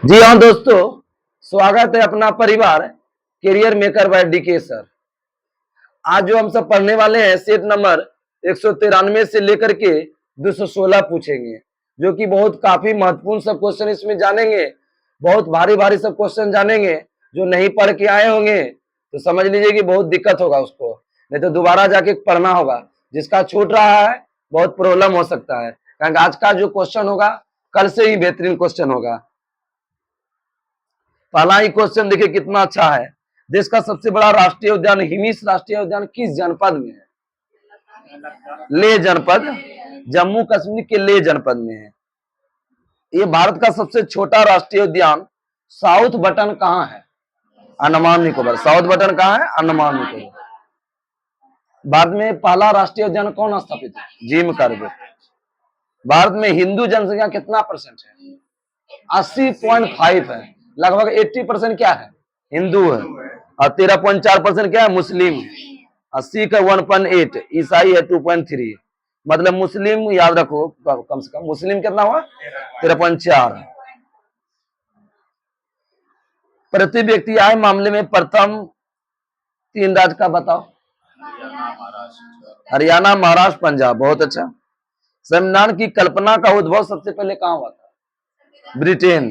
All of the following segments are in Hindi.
जी हाँ दोस्तों, स्वागत है अपना परिवार career maker by DK sir. आज जो हम सब पढ़ने वाले हैं सेट नंबर 193 से लेकर के 216 पूछेंगे, जो कि बहुत काफी महत्वपूर्ण सब क्वेश्चन इसमें जानेंगे। बहुत भारी भारी सब क्वेश्चन जानेंगे। जो नहीं पढ़ के आए होंगे तो समझ लीजिए कि बहुत दिक्कत होगा उसको, नहीं तो दोबारा जाके पढ़ना होगा। जिसका छूट रहा है बहुत प्रॉब्लम हो सकता है, कारण आज का जो क्वेश्चन होगा कल से ही बेहतरीन क्वेश्चन होगा। पहला ही क्वेश्चन देखिए कितना अच्छा है। देश का सबसे बड़ा राष्ट्रीय उद्यान हिमिस राष्ट्रीय उद्यान किस जनपद में है? लेह जनपद, जम्मू कश्मीर के लेह जनपद में है। ये भारत का सबसे छोटा राष्ट्रीय उद्यान साउथ बटन कहाँ है? अंडमान निकोबार। साउथ बटन कहाँ है? अंडमान निकोबार। भारत में पहला राष्ट्रीय उद्यान कौन स्थापित है? Jim Corbett. भारत में हिंदू जनसंख्या कितना परसेंट है? 80.5 है। लगभग 80% क्या है? हिंदू है। और 13.4% क्या है? मुस्लिम है। 80 का 1.8, ईसाई है 2.3। मतलब मुस्लिम याद रखो, कम से कम मुस्लिम कितना हुआ? 13.4। प्रति व्यक्ति आय मामले में प्रथम 3 राज्य का बताओ। हरियाणा, महाराष्ट्र, पंजाब। बहुत अच्छा। संविधान की कल्पना का उद्भव सबसे पहले कहाँ हुआ था? ब्रिटेन।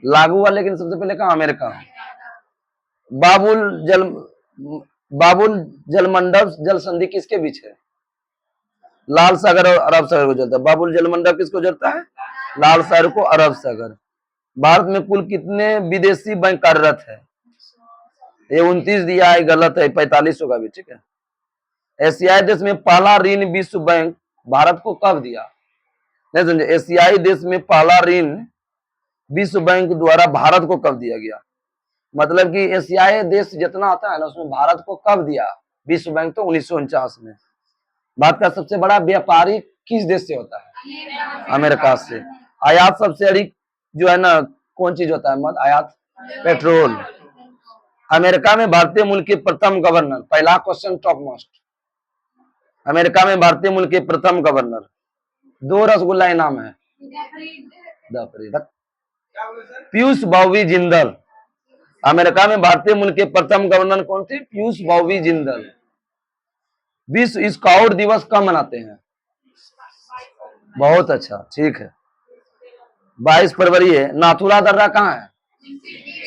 लागू हुआ लेकिन सबसे पहले कहाँ? अमेरिका। बाबुल जल बाबुल जलमंडप जल संधि किसके बीच है? लाल सागर और अरब सागर को जोड़ता है। बाबुल जलमंडप किसको जोड़ता है? लाल सागर को अरब सागर। भारत में कुल कितने विदेशी बैंक कार्यरत है? ये 29 दिया है, गलत है, 45 होगा भी। ठीक है। एशियाई देश में पहला ऋण विश्व बैंक भारत को कब दिया? नहीं समझे? एशियाई देश में पहला ऋण विश्व बैंक द्वारा भारत को कब दिया गया? मतलब कि एशियाई देश जितना आता है ना, उसमें भारत को कब दिया विश्व बैंक? तो 1949 में। भारत का सबसे बड़ा व्यापारी किस देश से होता है? अमेरिका से। आयात सबसे अधिक जो है ना, कौन चीज होता है? मत आयात पेट्रोल। अमेरिका में भारतीय मूल के प्रथम गवर्नर। पहला क्वेश्चन टॉप मोस्ट। अमेरिका में भारतीय मूल के प्रथम गवर्नर। 2 रसगुल्ला इनाम है। पीयूष बॉबी जिंदल। अमेरिका में भारतीय मूल के प्रथम गवर्नर कौन थे? पीयूष बॉबी जिंदल। विश्व स्काउट दिवस कब मनाते हैं? बहुत अच्छा, ठीक है, 22 फरवरी है। नाथुला दर्रा कहाँ है?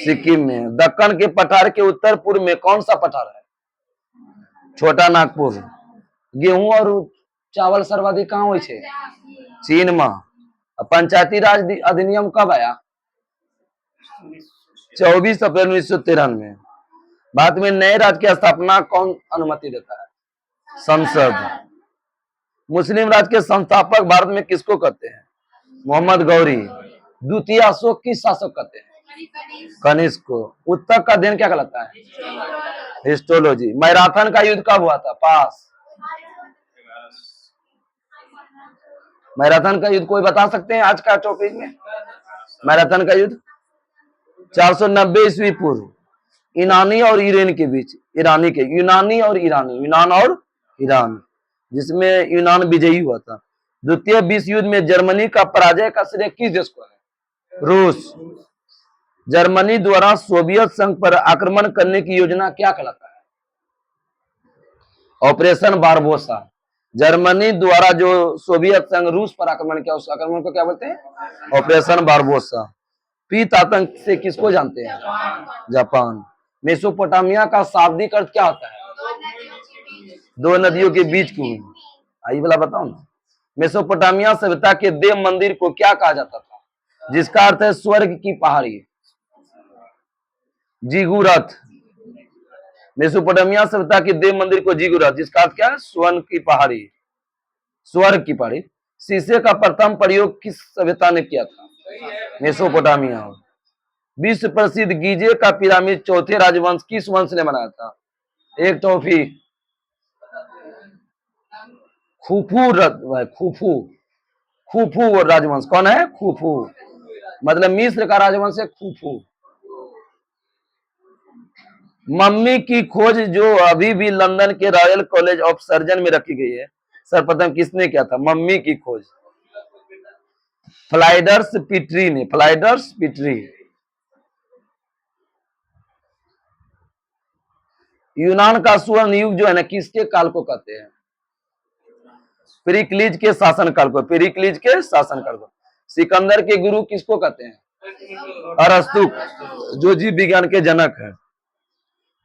सिक्किम में। दक्कन के पठार के उत्तर पूर्व में कौन सा पठार है? छोटा नागपुर। गेहूं और चावल सर्वाधिक कहाँ हुई छे? चीन में। पंचायती राज अधिनियम कब आया? 24 अप्रैल 1993। भारत में नए राज्य की स्थापना कौन अनुमति देता है? संसद। मुस्लिम राज्य के संस्थापक भारत में किसको कहते हैं? मोहम्मद गौरी। द्वितीय अशोक किस शासक कहते हैं? कनिष्क को। उत्तक का अध्ययन क्या कहलाता है? हिस्टोलॉजी। मैराथन का युद्ध कब हुआ था? पास। मैराथन का युद्ध कोई बता सकते हैं आज का टॉपिक में? मैराथन का युद्ध 490 ईस्वी पूर्व ईरानी और ईरान के बीच। ईरानी के यूनानी और ईरानी, यूनान और ईरान, जिसमें यूनान विजयी हुआ था। द्वितीय विश्व युद्ध में जर्मनी का पराजय का श्रेय किस देश को है? रूस। जर्मनी द्वारा सोवियत संघ पर आक्रमण करने की योजना क्या कहलाता है? Operation Barbosa. जर्मनी द्वारा जो सोवियत संघ रूस पर आक्रमण किया, उस आक्रमण को क्या बोलते हैं? Operation Barbosa. पीत आतंक से किसको जानते हैं? जापान। मेसोपोटामिया का शाब्दिक अर्थ क्या होता है? 2 नदियों के बीच की। आई वाला बताओ ना। मेसोपोटामिया सभ्यता के देव मंदिर को क्या कहा जाता था? जिसका अर्थ है स्वर्ग की पहाड़ी। जिगुरथ। मेसोपोटामिया सभ्यता के देव मंदिर को जिगुरथ, जिसका अर्थ क्या है? स्वर्ण की पहाड़ी, स्वर्ग की पहाड़ी। शीशे का प्रथम प्रयोग किस सभ्यता ने किया था? मेसोपोटामिया। विश्व प्रसिद्ध गीजे का पिरामिड चौथे राजवंश किस वंश ने बनाया था? एक टॉफी। खुफू खुफू राजवंश कौन है? खुफू। मतलब मिस्र का राजवंश है खुफू। मम्मी की खोज जो अभी भी लंदन के रॉयल कॉलेज ऑफ सर्जन में रखी गई है, सर्वप्रथम किसने किया था मम्मी की खोज? फ्लाइडर्स पिट्री ने। फ्लाइडर्स पिट्री। यूनान का स्वर्ण युग जो है ना किसके काल को कहते हैं? पेरिक्लीज के शासन काल को, पेरिक्लीज के शासन काल को। सिकंदर के गुरु किसको कहते हैं? अरस्तु, जो जीव विज्ञान के जनक है।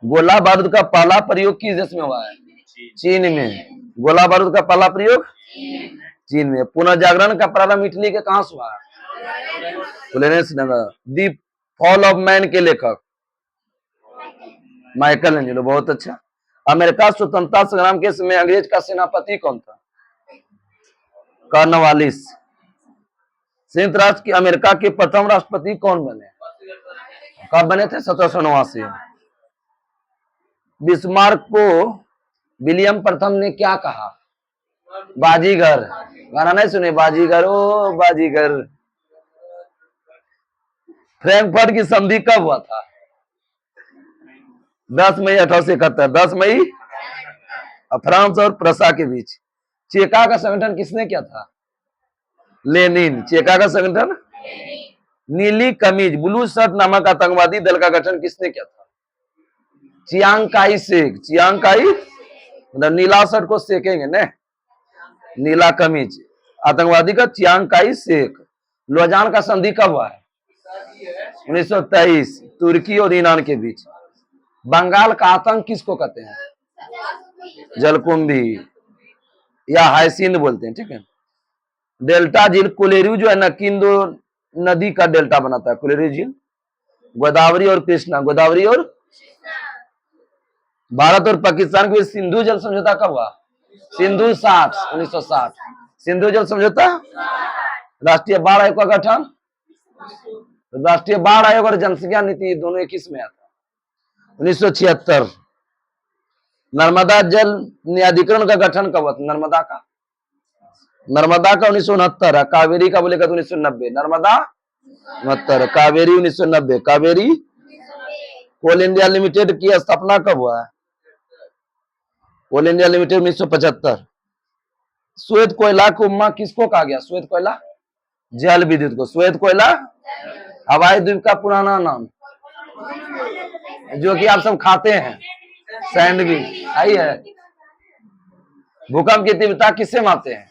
गोला बारूद का पहला प्रयोग किस देश में हुआ है? चीन में। गोला बारूद का पहला प्रयोग चीन में। पुनर्जागरण का प्रारंभ इटली के कहां से हुआ? दी फॉल ऑफ मैन के लेखक माइकल एंजेलो, बहुत अच्छा। अमेरिका स्वतंत्रता संग्राम के समय अंग्रेज का सेनापति कौन था? कॉर्नवालिस। संयुक्त राष्ट्र की अमेरिका के प्रथम राष्ट्रपति कौन बने? कब बने थे? 1789। बिस्मार्क को विलियम प्रथम ने क्या कहा? बाजीगर। गाना नहीं सुने? बाजीगर ओ बाजीगर। फ्रैंकफर्ट की संधि कब हुआ था? 10 मई 1871। 10 मई फ्रांस और प्रसा के बीच। चेका का संगठन किसने किया था? लेनिन। चेका का संगठन। नीली कमीज ब्लू शर्ट नामक आतंकवादी दल का गठन किसने किया था? Chiang Kai Shek. Chiang Kai मतलब नीला शर्ट को सेकेंगे न, नीला कमीज आतंकवादी का चियांग काई शेक। लोजान का संधि कब हुआ है? 1923, तुर्की और ईरान के बीच। बंगाल का आतंक किसको कहते हैं? जलकुंभी या हाइसिंध बोलते हैं, ठीक है। डेल्टा झील कोलेरू जो है ना किन दो नदी का डेल्टा बनाता है? कोलेरू झील, गोदावरी और कृष्णा। गोदावरी और भारत और पाकिस्तान के बीच सिंधु जल समझौता कब हुआ? सिंधु 60, 1960। सिंधु जल समझौता। राष्ट्रीय बाढ़ आयोग का गठन। राष्ट्रीय बाढ़ आयोग और जनसंख्या नीति दोनों किस में आता? 1976। नर्मदा जल न्यायाधिकरण का गठन कब हुआ? नर्मदा का 1969। कावेरी का बोलेगा तो 1990। नर्मदा 69, कावेरी 1990। कावेरी। कोल इंडिया लिमिटेड की स्थापना कब हुआ है? कोल इंडिया लिमिटेड 1975। श्वेत कोयला को मां किसको कहा गया? श्वेत कोयला जल विद्युत को। श्वेत कोयला हवाई द्वीप का पुराना नाम, जो कि आप सब खाते हैं, सैंडविच। आई है। भूकंप की तीव्रता किससे मापते हैं?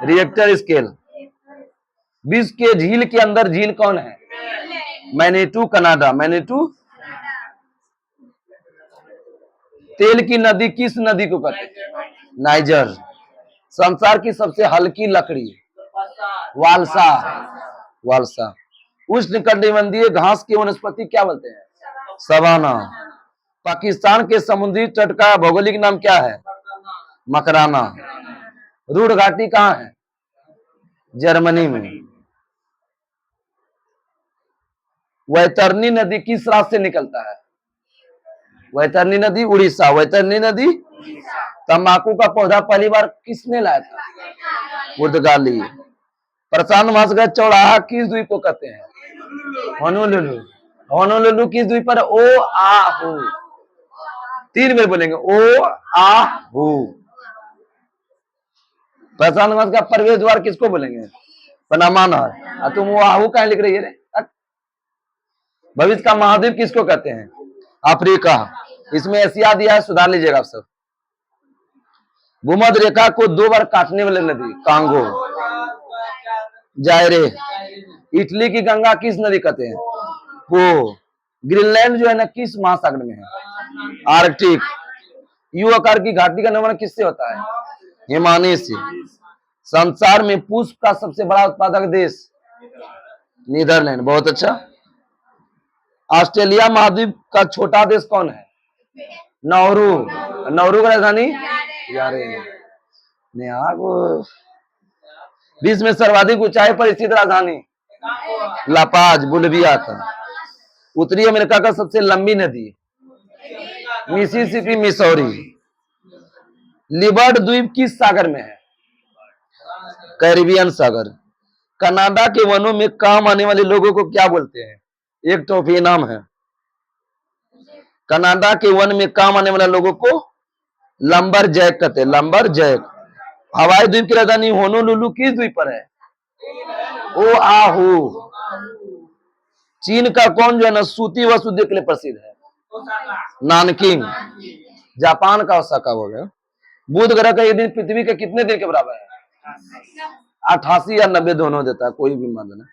Richter scale. विश्व के झील के अंदर झील कौन है? मैनीटू, कनाडा। मैनीटू। तेल की नदी किस नदी को कहते हैं? नाइजर। संसार की सबसे हल्की लकड़ी? वालसा। वालसा। उष्णकटिबंधीय घास की वनस्पति क्या बोलते हैं? सवाना। पाकिस्तान के समुद्री तट का भौगोलिक नाम क्या है? मकराना। रूड घाटी कहाँ है? जर्मनी में। वैतरणी नदी किस राज्य से निकलता है? वैतरणी नदी उड़ीसा। वैतरणी नदी। तंबाकू का पौधा पहली बार किसने लाया था? पुर्तगाली। प्रशांत महासागर चौराहा किस द्वीप को कहते हैं? होनोलुलु। होनोलुलु किस द्वीप पर? ओ आहू। 3 बार बोलेंगे, ओ आहू। प्रशांत महासागर का प्रवेश द्वार किसको बोलेंगे? पनामा नहर। तुम वो आहू कहाँ लिख रही है रे? भविष्य का महाद्वीप किसको कहते हैं? अफ्रीका। इसमें एशिया दिया है, सुधार लीजिएगा आप सब। भूमध्य रेखा को 2 बार काटने वाली नदी? कांगो। जायरे। इटली की गंगा किस नदी कहते हैं? वो। ग्रीनलैंड जो है ना किस महासागर में है? आर्कटिक। यू आकार की घाटी का निर्माण किससे होता है? हिमालय से। संसार में पुष्प का सबसे बड़ा उत्पादक देश? नीदरलैंड। बहुत अच्छा। ऑस्ट्रेलिया महाद्वीप का छोटा देश कौन है? नाउरू। नाउरू का राजधानी? यारे। विश्व में सर्वाधिक ऊंचाई पर स्थित राजधानी? लापाज, बोलिविया का। उत्तरी अमेरिका का सबसे लंबी नदी? Mississippi, Missouri. लिबर्ट द्वीप किस सागर में है? कैरिबियन सागर। कनाडा के वनों में काम आने वाले लोगों को क्या बोलते हैं? एक टोपी नाम है। कनाडा के वन में काम आने वाले लोगों को लंबर जैक कहते हैं। Lumber jack. हवाई द्वीप की राजधानी होनोलुलु किस द्वीप पर है? ओ आहू। चीन का कौन जो है ना सूती वस्त्र उद्योग के लिए प्रसिद्ध है? नानकिंग। जापान का ओसाका हो गया। बुध ग्रह का ये दिन पृथ्वी के कितने दिन के बराबर है? 88 या 90 दोनों देता है, कोई भी मान लेना।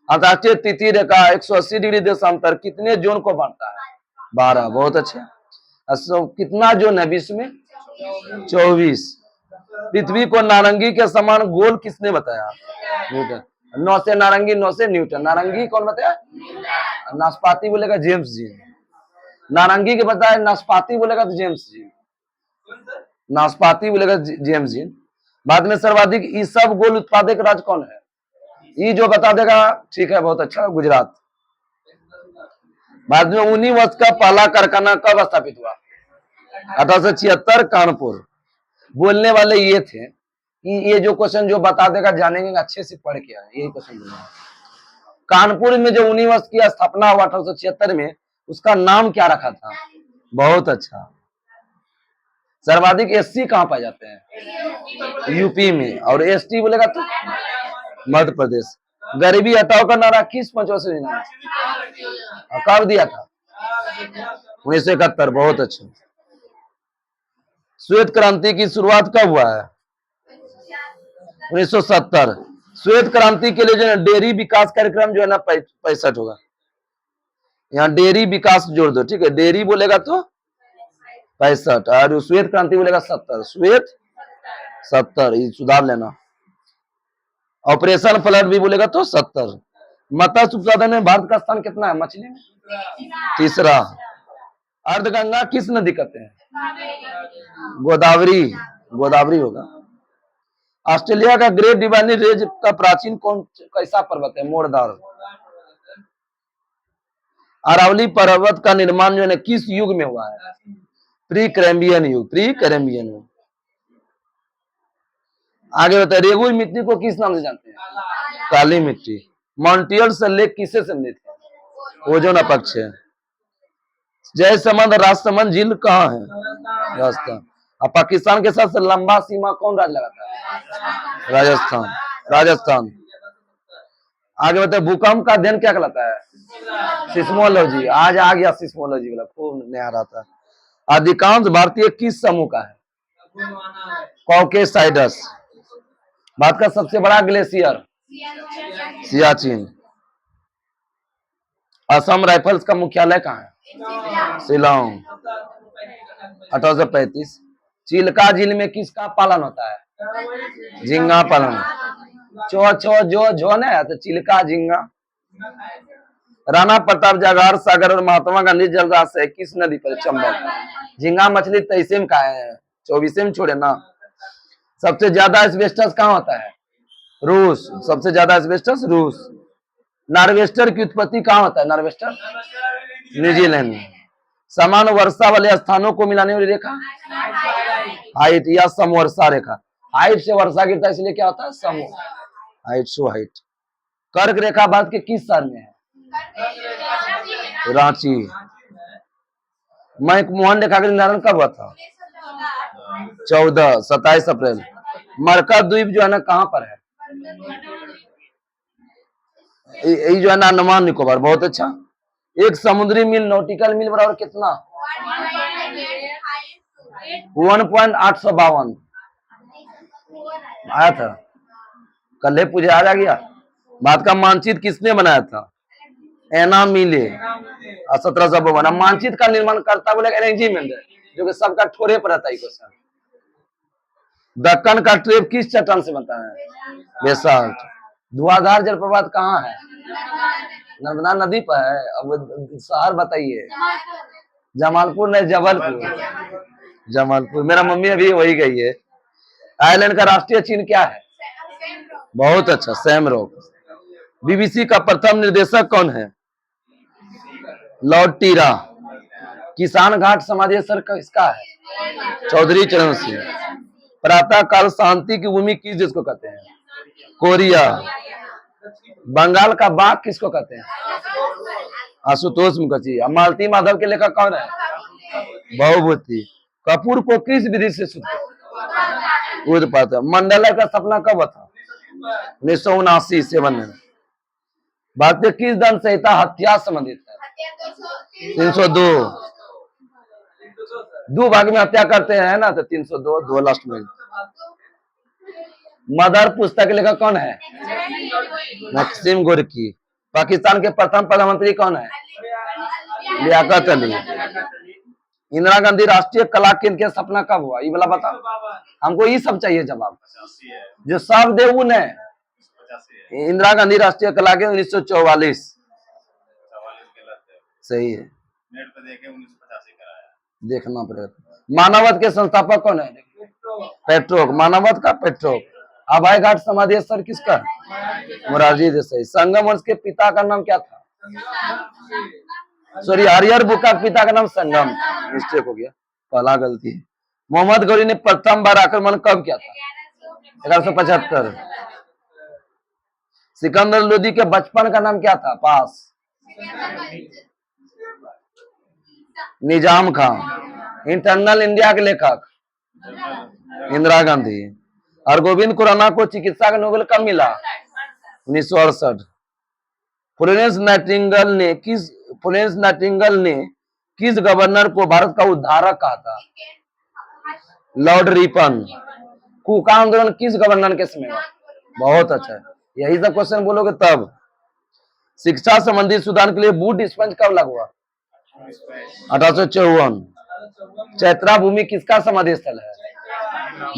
अंतर्राष्ट्रीय तिथि रेखा 180 डिग्री देशांतर कितने जोन को बांटता है? 12। बहुत अच्छा। कितना जोन है विश्व में? 24। पृथ्वी को नारंगी के समान गोल किसने बताया? न्यूटन। 9 से नारंगी, 9 से न्यूटन। नारंगी कौन बताया? नाशपाती बोलेगा जेम्स जी। नारंगी के बताया, नाशपाती बोलेगा तो जेम्स जी। नाशपाती बोलेगा जेम्स जी। बाद में सर्वाधिक ईसब गोल उत्पादक राज्य कौन है? ये जो बता देगा ठीक है, बहुत अच्छा, गुजरात। बाद में 19 वर्ष का पहला कारखाना कब स्थापित हुआ? 1876, कानपुर। बोलने वाले ये थे कि ये जो क्वेश्चन जो बता देगा जानेंगे अच्छे से पढ़ के आए, यही क्वेश्चन बोला। कानपुर में जो 19 वर्ष की स्थापना हुआ 1876 में, उसका नाम क्या रखा था? बहुत अच्छा। सर्वाधिक एससी कहाँ पाए जाते हैं? यूपी में। और एसटी बोलेगा तो मध्य प्रदेश। गरीबी हटाओ का नारा किस पंचवर्षीय योजना में कब दिया था? 1971। बहुत अच्छा। श्वेत क्रांति की शुरुआत कब हुआ है? 1970। श्वेत क्रांति के लिए जो है डेयरी विकास कार्यक्रम जो है ना 65 होगा। यहाँ डेयरी विकास जोड़ दो, ठीक है। डेयरी बोलेगा तो 65 और श्वेत क्रांति बोलेगा 70। श्वेत 70, ये सुधार लेना। ऑपरेशन फ्लड भी बोलेगा तो 70। मत्स्य उत्पादन में भारत का स्थान कितना है मछली में? तीसरा। अर्धगंगा किस नदी कहते हैं? गोदावरी। गोदावरी होगा। ऑस्ट्रेलिया का ग्रेट डिवाइन रेंज का प्राचीन कौन कैसा पर्वत है? मोरदार। अरावली पर्वत का निर्माण जो है किस युग में हुआ है? प्री कैम्बियन युग। प्री कैम्बियन युग। आगे बताए, रेगुई मिट्टी को किस नाम से जानते हैं? काली मिट्टी। मॉन्ट्रियल से लेख किसे संबंधित है? ओजोन अपक्ष है। जय समंद राजसमंद झील कहाँ है? राजस्थान। अब पाकिस्तान के साथ लंबा सीमा कौन राज्य लगाता है? राजस्थान। राजस्थान। आगे बताए, भूकंप का अध्ययन क्या कहलाता है? सिस्मोलॉजी। आज आ गया सिस्मोलॉजी वाला, खूब नया रहा। अधिकांश भारतीय किस समूह का है? कॉकेसाइडस। भारत का सबसे बड़ा ग्लेशियर? सियाचिन। असम राइफल्स का मुख्यालय कहाँ है? शिलोंग। 1835। चिल्का झील में किसका पालन होता है? झींगा पालन। जो ना तो चिल्का झींगा। राणा प्रताप जागरण सागर और महात्मा गांधी जलराशि किस नदी पर? चंबल। झींगा मछली 23 में का है, 24 में छोड़े ना। सबसे ज्यादा एस्बेस्टस कहाँ होता है? रूस। सबसे ज्यादा एस्बेस्टस रूस। नार्वेस्टर की उत्पत्ति कहाँ होता है? नार्वेस्टर न्यूजीलैंड में। समान वर्षा वाले स्थानों को मिलाने वाली रेखा? हाइट या समवर्षा रेखा। हाइट से वर्षा गिरता है इसलिए क्या होता है? सम। Height so height. कर्क रेखा भारत के किस शहर में है? रांची। मनमोहन रेखा का निर्धारण कब हुआ था? 27 अप्रैल। मरका द्वीप जो है ना कहाँ पर है? ये जो है ना अंडमान निकोबार। बहुत अच्छा। एक समुद्री मील नॉटिकल मील बराबर कितना? 1.852 आया था। कल पूछे आ गया। भारत का मानचित्र किसने बनाया था? एना मिले 1752। मानचित्र का निर्माण करता बोले अरेंजमेंट, जो कि सबका ठोरे पर रहता है क्वेश्चन। दक्कन का ट्रेप किस चट्टान से बनता है? बेसाल्ट। धुआंधार जलप्रपात कहाँ है? नर्मदा नदी पर है। अब शहर बताइए। जमालपुर नहीं, जबलपुर। जमालपुर। मेरा मम्मी अभी वही गई है। आयरलैंड का राष्ट्रीय चिन्ह क्या है? बहुत अच्छा, सैमरॉक। बीबीसी का प्रथम निर्देशक कौन है? लॉर्ड टीरा। किसान घाट समाधि स्थल किसका है? चौधरी चरण सिंह। प्रातः काल शांति की भूमि किस देश को कहते हैं? कोरिया। बंगाल का बाघ किसको कहते हैं? आशुतोष मुखर्जी। मालती माधव के लेखक कौन है? बहुभूति। कपूर को किस विधि से शुद्ध पाता? मंडला का सपना कब था? 1979 7 में। भारतीय किस दंड संहिता हत्या संबंधित है? 302। दो भाग में हत्या करते हैं ना, तो 302 दो लास्ट में। मदर पुस्तक लेखक कौन है? नकीम गोरकी। पाकिस्तान के प्रथम प्रधानमंत्री कौन है? लियाकत अली। इंदिरा गांधी राष्ट्रीय कला केंद्र की स्थापना कब हुआ? ये वाला बताओ, हमको ये सब चाहिए जवाब, जो सब दे उन है। इंदिरा गांधी राष्ट्रीय कला केंद्र 1944। सही है, देखना पड़ेगा। मानवत के संस्थापक कौन है? पेट्रोक। मानवत का पेट्रोक। हवाई घाट समाधि स्थल किसका? मोरारजी देसाई। संगम वंश के पिता का नाम क्या था? सॉरी, हरिहर बुक का पिता का नाम संगम, मिस्टेक हो गया, पहला गलती है। मोहम्मद गौरी ने प्रथम बार आक्रमण कब किया था? 1175। सिकंदर लोदी के बचपन का नाम क्या था? पास। निजाम खान। इंटरनल इंडिया के लेखक? इंदिरा गांधी। हरगोविंद खुराना को चिकित्सा का नोबेल कब मिला? 1968। फ्लोरेंस नाइटिंगेल ने किस गवर्नर को भारत का उद्धारक कहा था? Lord Ripon. कूका आंदोलन किस गवर्नर के समय हुआ? बहुत अच्छा है, यही सब क्वेश्चन बोलोगे तब। शिक्षा संबंधी सुधार के लिए बूट डिस्पेंस कब लागू हुआ? 1854। चैत्रा भूमि किसका समाधि स्थल है?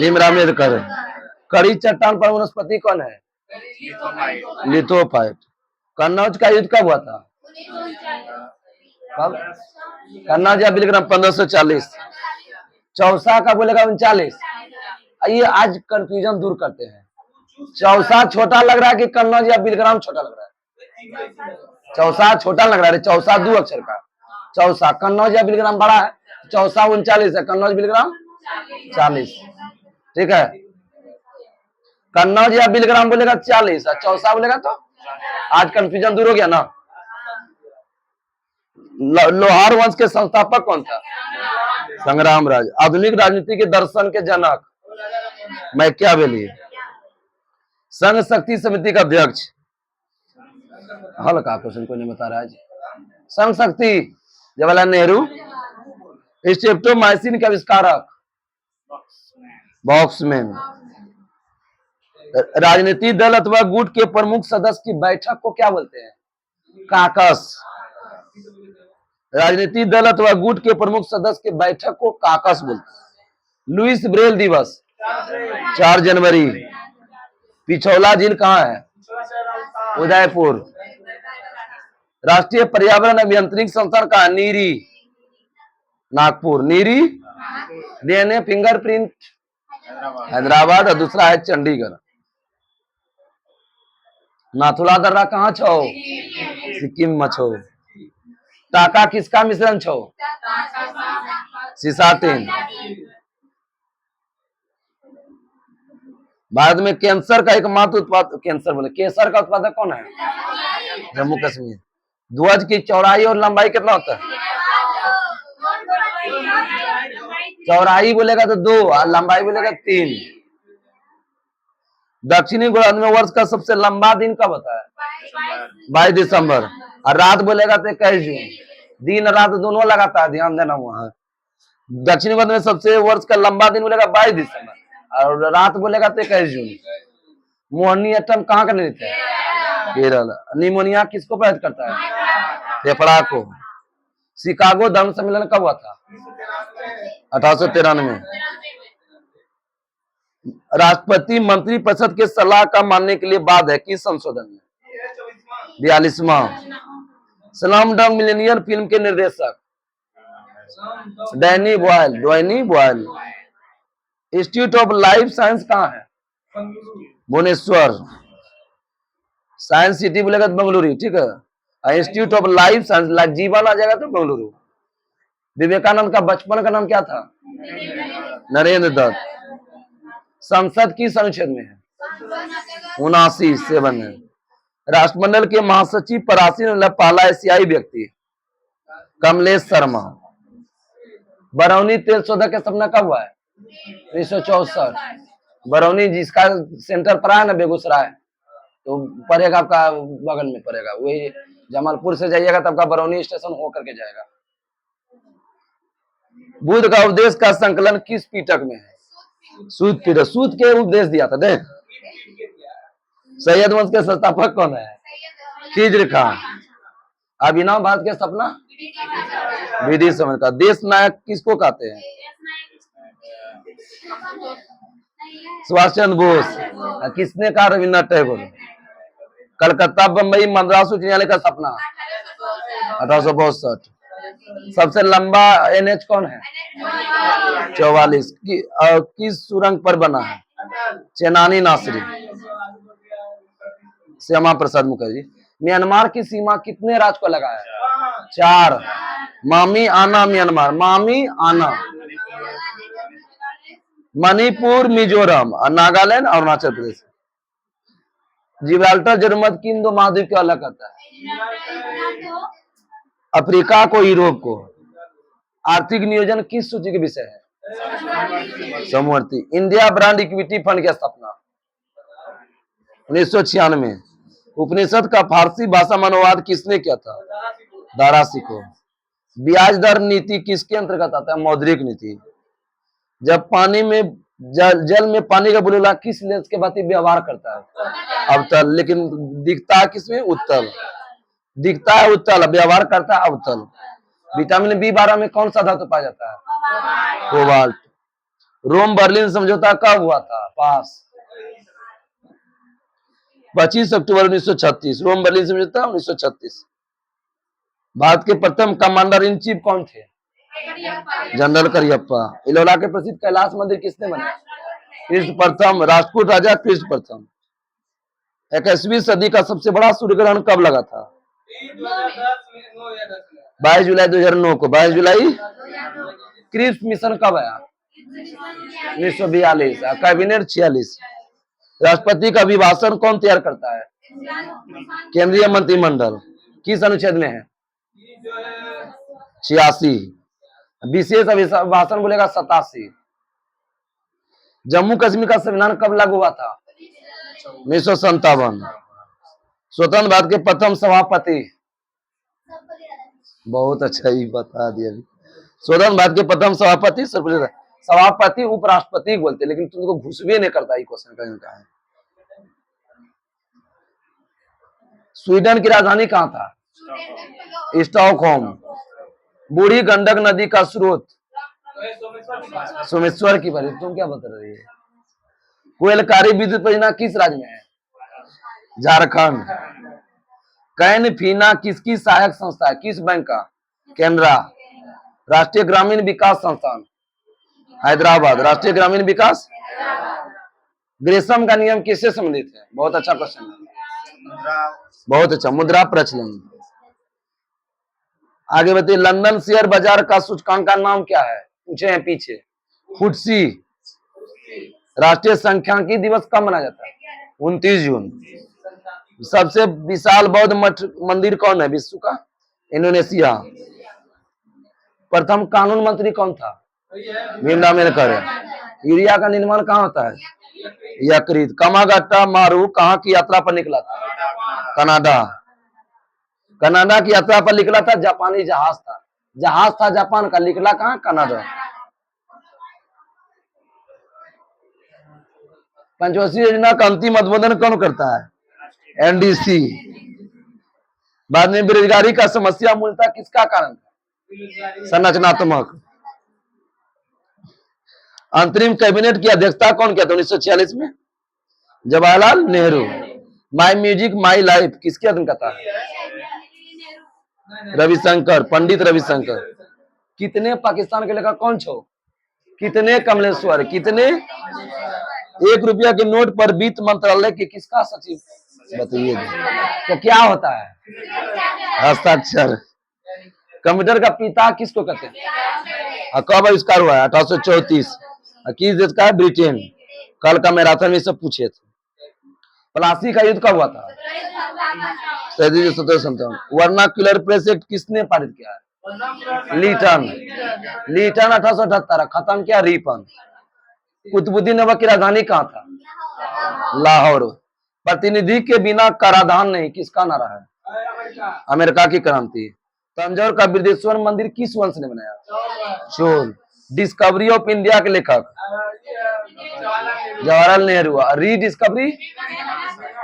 भीमराव अम्बेडकर। कड़ी चट्टान पर वनस्पति कौन है? लिथोफाइट। कन्नौज का युद्ध कब हुआ था? कब? कन्नौज या बिलग्राम 1540। चौसा का बोलेगा 39। आइए आज कंफ्यूजन दूर करते हैं। चौसा छोटा लग रहा है कि कन्नौज या बिलग्राम छोटा लग रहा है? चौसा छोटा लग रहा है, चौसा 2 अक्षर का। चौसा कन्नौज या बिलग्राम बड़ा है, चौसा 39 है, कन्नौज बिलग्राम 40। ठीक है, कन्नौज या बिलग्राम बोलेगा 40 और चौसा बोलेगा तो आज कंफ्यूजन दूर हो गया ना। लोहार वंश के संस्थापक कौन था? संग्राम राज। आधुनिक राजनीति के दर्शन के जनक? मैकियावेली। संघ शक्ति समिति का अध्यक्ष? हल्का क्वेश्चन कोई नहीं बता रहा है। संघ शक्ति जवाहरलाल नेहरू। स्ट्रेप्टोमाइसिन के आविष्कारक? बॉक्समैन। राजनीतिक दल अथवा गुट के प्रमुख सदस्य की बैठक को क्या बोलते हैं? काकस। राजनीतिक दल अथवा गुट के प्रमुख सदस्य की बैठक को काकस बोलते हैं। लुइस ब्रेल दिवस? 4 जनवरी। पिछौला झील कहाँ है? उदयपुर। राष्ट्रीय पर्यावरण अभियंत्रिक संस्थान कहाँ है? नीरी, नागपुर। नीरी। DNA fingerprint? हैदराबाद। और दूसरा है चंडीगढ़। नाथुला दर्रा कहाँ छो? सिक्किम में छो। टाका किसका मिश्रण छो? सिसाटिन। भारत में कैंसर का एकमात्र उत्पादक, कैंसर बोले, केसर का उत्पादक कौन है? जम्मू कश्मीर। ध्वज की चौड़ाई और लंबाई कितना होता है? चौड़ाई बोलेगा तो 2 और लंबाई बोलेगा 3। दक्षिणी गोलार्ध में वर्ष का सबसे लंबा दिन कब होता है? 22 दिसंबर। और रात बोलेगा तो 21 जून। दिन रात दोनों लगाता है, ध्यान देना वहां। दक्षिणी गोलार्ध में सबसे वर्ष का लंबा दिन बोलेगा 22 दिसंबर और रात बोलेगा तो 21 जून। मोहिनीअट्टम कहाँ का नृत्य है? केरल। निमोनिया किसको प्रभावित करता है? फेफड़ा को। शिकागो धर्म सम्मेलन कब हुआ था? 1893। राष्ट्रपति मंत्रिपरिषद के सलाह का मानने के लिए बाद है किस संशोधन में? 42वां। स्लम डॉग मिलेनियर फिल्म के निर्देशक? Danny Boyle. Institute of life science कहाँ है? भुवनेश्वर। साइंस सिटी बोलेगा तो बेंगलुरु, ठीक है। इंस्टीट्यूट ऑफ लाइफ साइंस, जीवन आ जाएगा तो बेंगलुरु। विवेकानंद का बचपन का नाम क्या था? नरेंद्र दत्त। संसद किस अनुच्छेद में है? 79 है। राष्ट्रमंडल के महासचिव परासीन पहला एशियाई व्यक्ति? कमलेश शर्मा। बरौनी तेल शोधक का स्थापना कब हुआ है? 1964। बरौनी जिसका सेंटर पर है ना बेगूसराय, तो पड़ेगा आपका बगल में पड़ेगा, वही जमालपुर से जाइएगा तब का बरौनी स्टेशन होकर के जाएगा। बुद्ध का उपदेश का संकलन किस पिटक में है? सूत पिटक। सूत के उपदेश दिया था देख। सैयद वंश के संस्थापक कौन है? खिज्र खान। अभिनव भारत के सपना विधि समझ का। देश नायक किसको कहते हैं? सुभाष चंद्र बोस। किसने कहा? रविन्द्रनाथ टैगोर। कलकत्ता, बंबई, मद्रास उच्च न्यायालय का सपना 1862। सबसे लंबा एनएच कौन है? 44। किस सुरंग पर बना है? चेनानी नासरी। श्यामा प्रसाद मुखर्जी। म्यांमार की सीमा कितने राज्य को लगा है? 4। मामी आना म्यांमार। मामी आना। मणिपुर, मिजोरम, नागालैंड, अरुणाचल प्रदेश। जिब्राल्टर जनमत किन दो महाद्वीप को अलग करता है? अफ्रीका को, यूरोप को। आर्थिक नियोजन किस सूची के विषय है? समवर्ती। इंडिया ब्रांड इक्विटी फंड की स्थापना 1996। उपनिषद का फारसी भाषा में अनुवाद किसने किया था? दारा सिकोह। ब्याज दर नीति किसके अंतर्गत आता है? मौद्रिक नीति। जब पानी में जल में पानी का बुलबुला किस लेंस के भांति व्यवहार करता है? अवतल। लेकिन दिखता है किसमें? उत्तल। दिखता है उत्तल, व्यवहार करता है अवतल। विटामिन B12 में कौन सा धातु पाया जाता है? कोबाल्ट। रोम बर्लिन समझौता कब हुआ था? पास 25 अक्टूबर 1936। रोम बर्लिन समझौता 1936। भारत के प्रथम कमांडर इन चीफ कौन थे? जनरल करियप्पा। इलोला के प्रसिद्ध कैलाश मंदिर किसने बनाया? कृष्ण प्रथम। राजपूत राजा कृष्ण प्रथम। 21वीं सदी का सबसे बड़ा सूर्य ग्रहण कब लगा था? 22 जुलाई 2009 को। 22 जुलाई। क्रिप्स मिशन कब आया? 1942। कैबिनेट 46। राष्ट्रपति का अभिभाषण कौन तैयार करता है? केंद्रीय मंत्रिमंडल। किस अनुच्छेद में है? 86। विशेष अभिभाषण बोलेगा 87। जम्मू कश्मीर का संविधान कब लागू हुआ था? 1957। स्वतंत्र भारत के प्रथम सभापति। बहुत अच्छा ही बता दिया। स्वतंत्र भारत के प्रथम सभापति सभापति उपराष्ट्रपति बोलते, लेकिन तुमको घुसबे नहीं करता क्वेश्चन का है। स्वीडन की राजधानी कहाँ था? स्टॉकहोम। बूढ़ी गंडक नदी का स्रोत? सोमेश्वर की परिधि। तुम क्या बता रही है? कोयलकारी विद्युत परियोजना किस राज्य में है? झारखंड। कैन फीना किसकी सहायक संस्था है? किस बैंक का? केनरा। राष्ट्रीय ग्रामीण विकास संस्थान हैदराबाद। राष्ट्रीय ग्रामीण विकास। ग्रेसम का नियम किससे संबंधित है? बहुत अच्छा क्वेश्चन है। बहुत अच्छा। मुद्रा प्रचलन। आगे बताइए। लंदन शेयर बाजार का सूचकांक का नाम क्या है? पूछे हैं पीछे। फुटसी। राष्ट्रीय सांख्यिकी दिवस कब मनाया जाता है? 29 जून। सबसे विशाल बौद्ध मठ मंदिर कौन है विश्व का? इंडोनेशिया। प्रथम कानून मंत्री कौन था? भीमराव अम्बेडकर। यूरिया का निर्माण कहाँ होता है? यकृत। कामागाटा मारू कहाँ की यात्रा पर निकला था? कनाडा। कनाडा की यात्रा पर निकला था। जापानी जहाज था। जहाज था जापान का, निकला कहाँ? कनाडा। पंचवर्षीय योजना का अंतिम अनुमोदन कौन करता है? एनडीसी। बाद में बेरोजगारी का समस्या मूलतः किसका कारण था? संरचनात्मक। अंतरिम कैबिनेट की अध्यक्षता कौन किया था 1946 में? जवाहरलाल नेहरू। माई म्यूजिक माई लाइफ किसके अधीन का था? रविशंकर, पंडित रविशंकर। कितने पाकिस्तान के लेखक कौन छो? कितने कमलेश्वर? कितने? 1 रुपया के नोट पर वित्त मंत्रालय के किसका सचिव? बताइए तो क्या होता है? हस्ताक्षर। कंप्यूटर का पिता किसको कहते हैं? कब आविष्कार हुआ है? 1834। किस देश का है? ब्रिटेन। कल का मैराथन में सब पूछे थे। प्लासी का युद्ध कब हुआ था? 1757। वर्नाक्युलर प्रेस एक्ट किसने पारित किया है? लीटन। लीटन 1878। खत्म किया रिपन। कुतुबुद्दीन ऐबक की राजधानी कहाँ था? लाहौर। प्रतिनिधि के बिना कराधान नहीं किसका नारा है? अमेरिका की क्रांति। तंजौर का बृहदेश्वर मंदिर किस वंश ने बनाया? चोल। डिस्कवरी ऑफ इंडिया के लेखक जवाहरलाल नेहरू। रीडिस्कवरी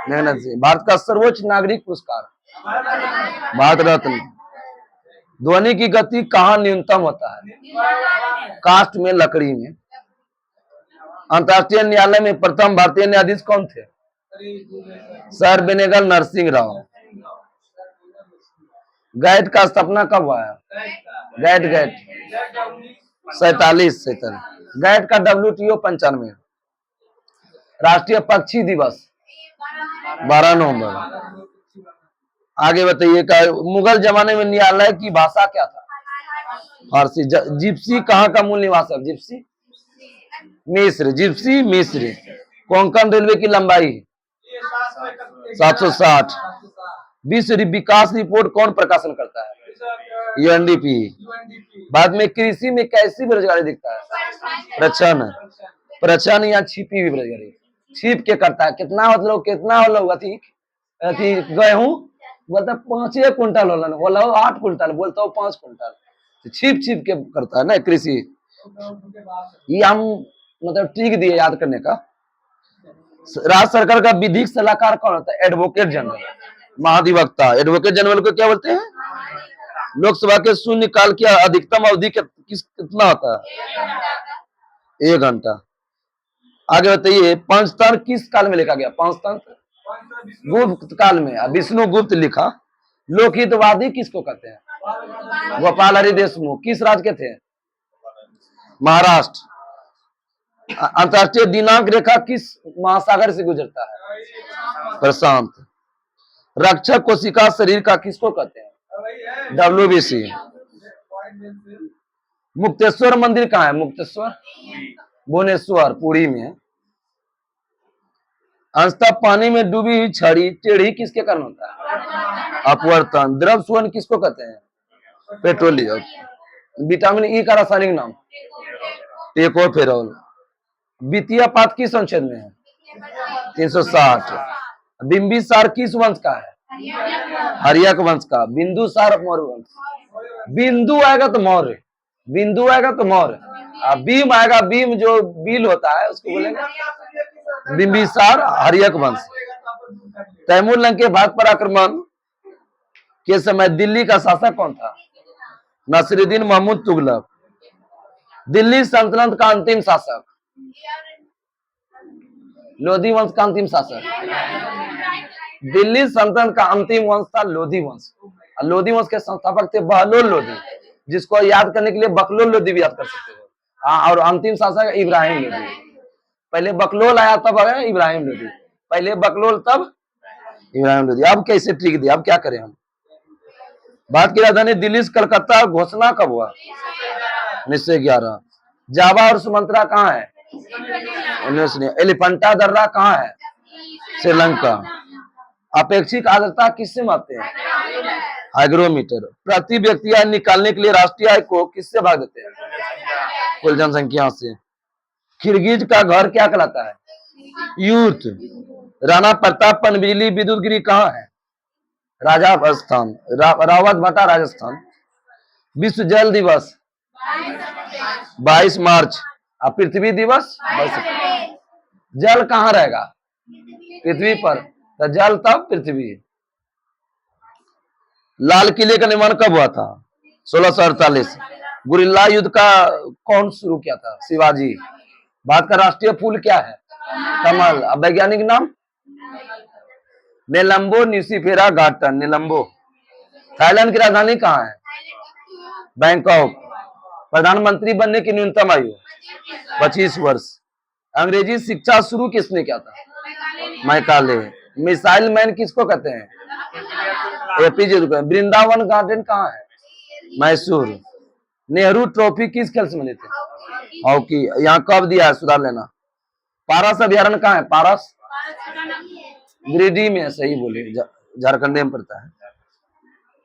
मेहनत से। भारत का सर्वोच्च नागरिक पुरस्कार भारत रत्न। ध्वनि की गति कहाँ न्यूनतम होता है? काष्ठ में, लकड़ी में। अंतर्राष्ट्रीय न्यायालय में प्रथम भारतीय न्यायाधीश कौन थे? सर बेनेगल नरसिंह राव। गैट का स्थापना कब हुआ है? गैट 47। गैट का WTO 95। राष्ट्रीय पक्षी दिवस 12 नवंबर। आगे बताइए का मुगल जमाने में न्यायालय की भाषा क्या था? फारसी। जिप्सी कहाँ का मूल निवास है? जिप्सी मिस्र। जिप्सी मिस्र। कोंकण रेलवे की लंबाई 760। विश्व विकास रिपोर्ट कौन प्रकाशन करता है? UNDP। बाद में कृषि में कैसी बेरोजगारी दिखता है? प्रच्छन्न या छिपी हुई बेरोजगारी। छिप के करता है। कितना मतलब अति गेहूं बोलता 5 क्विंटल होला 8 क्विंटल बोलता हूँ 5 क्विंटल। छिप के करता है ना कृषि। ये हम मतलब ट्रिक दिए याद करने का। राज्य सरकार का विधिक सलाहकार कौन होता है? Advocate general. महाधिवक्ता। एडवोकेट जनरल को क्या बोलते हैं? लोकसभा के शून्यकाल की अधिकतम अवधि कितना होता है? 1 घंटा। आगे बताइए पंचतंत्र किस काल में लिखा गया? पंचतंत्र गुप्त काल में। विष्णु गुप्त लिखा। लोकहितवादी किसको कहते हैं? गोपाल हरि देशमुख। किस राज्य के थे? महाराष्ट्र। अंतर्राष्ट्रीय दिनांक रेखा किस महासागर से गुजरता है? प्रशांत। रक्षक कोशिका शरीर का किसको कहते हैं? WBC। मुक्तेश्वर मंदिर कहाँ है? मुक्तेश्वर भुवनेश्वर पुरी में। अंशतः पानी में डूबी हुई छड़ी टेढ़ी किसके कारण होता है? अपवर्तन। द्रव सुवर्ण किसको कहते हैं? पेट्रोलियम। विटामिन ई का रासायनिक नाम? टेकोफेरॉल। वित्तीय पात किस अनुच्छेद में है? 360। बिंबिसार किस वंश का है? हर्यक वंश का। बिंदुसार मौर्य वंश। बिंदु आएगा तो मौर्य, बिंदु आएगा तो मौर्य। बीम आएगा, बीम जो बिल होता है उसको बोलेंगे बिंबिसार हर्यक वंश। तैमूर लंग के भारत पर आक्रमण के समय दिल्ली का शासक कौन था? नसीरुद्दीन महमूद तुगलक। दिल्ली सल्तनत का अंतिम शासक? लोधी वंश का अंतिम शासक? दिल्ली सल्तनत का अंतिम वंश था लोधी वंश। लोधी वंश के संस्थापक थे बहलोल लोधी, जिसको याद करने के लिए बकलोल लोधी भी याद कर सकते हो। और अंतिम शासक इब्राहिम लोधी। पहले बकलोल आया तब आया इब्राहिम लोधी। पहले बकलोल तब इब्राहिम लोधी। अब कैसे ट्रिक दिया, अब क्या करें हम। भारत की राजधानी दिल्ली से कलकत्ता घोषणा कब हुआ? 1911। जावा और सुमंत्रा कहाँ है? एलिफेंटा दर्रा कहाँ है? श्रीलंका। अपेक्षिक आर्द्रता किससे मापते हैं? हाइग्रोमीटर। प्रति व्यक्ति आय निकालने के लिए राष्ट्रीय आय को किससे भाग देते हैं? कुल जनसंख्या से। किर्गिज का घर क्या कहलाता है? यूथ। राणा प्रताप पनबिजली विद्युत गिरी कहाँ है? राजस्थान। रावत भाटा राजस्थान। विश्व जल दिवस 22 मार्च। और पृथ्वी दिवस 22। जल कहाँ रहेगा? पृथ्वी पर। तो जल तब पृथ्वी। लाल किले का निर्माण कब हुआ था? 1648। गुरिल्ला युद्ध का कौन शुरू किया था? शिवाजी। भारत का राष्ट्रीय फूल क्या है? कमल। अब वैज्ञानिक नाम? नेलंबो न्यूसीफेरा गार्टन। नेलंबो। थाईलैंड की राजधानी कहाँ है? बैंकॉक। प्रधानमंत्री बनने की न्यूनतम आयु 25 वर्ष। अंग्रेजी शिक्षा शुरू किसने किया था? मैकाले। मिसाइल मैन किसको कहते हैं? APJ अब्दुल कलाम। वृंदावन गार्डन कहाँ है? मैसूर। नेहरू ट्रॉफी किस खेल से मिली थी? हॉकी। यहाँ कब दिया है, सुधार लेना। पारस अभ्यारण्य कहाँ है? पारस गिरिडीह में। सही बोले, झारखंड में पड़ता है।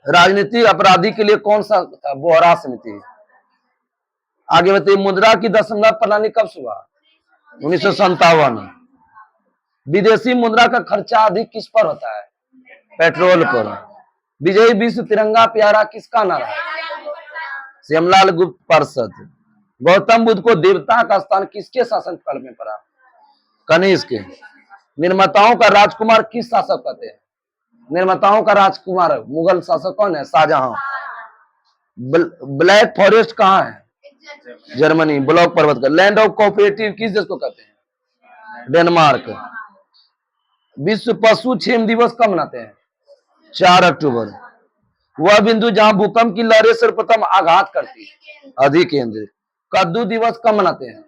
राजनीतिक अपराधी के लिए कौन सा था? बोहरा समिति। आगे बताइए मुद्रा की दशमलव प्रणाली कब शुरू हुआ? 1957। विदेशी मुद्रा का खर्चा अधिक किस पर होता है? पेट्रोल पर। विजयी विश्व तिरंगा प्यारा किसका नारा है? श्यामलाल गुप्त पार्षद। गौतम बुद्ध को देवता का स्थान किसके शासन काल में पड़ा? कनिष्क के। निर्माताओं का राजकुमार किस शासक कहते हैं? निर्माताओं का राजकुमार मुगल शासक कौन है? शाहजहां। ब्लैक फॉरेस्ट कहाँ है? जर्मनी। ब्लॉक पर्वत का। लैंड ऑफ कोऑपरेटिव किस देश को कहते हैं? डेनमार्क। विश्व पशु क्षेम दिवस कब मनाते हैं? 4 अक्टूबर। वह बिंदु जहां भूकंप की लहरें सर्वप्रथम आघात करती है? अधिकेंद्र। कद्दू दिवस कब मनाते हैं?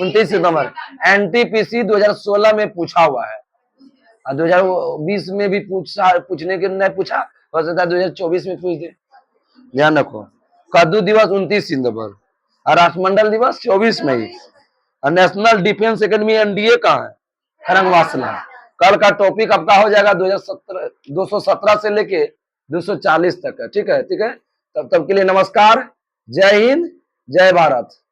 29 सितंबर। एनटीपीसी 2016 में पूछा हुआ है, 2020 में भी पूछने के नहीं पूछा, हो सकता है 2024 में पूछ दे। ध्यान रखो, कद्दू दिवस 29 सितंबर और राष्ट्रमंडल दिवस 24 मई। और नेशनल डिफेंस एकेडमी एनडीए कहाँ है? खरंगवासला। कल का टॉपिक आपका हो जाएगा 217 से लेके 240 तक है। ठीक है, ठीक है। तब के लिए नमस्कार। जय हिंद, जय भारत।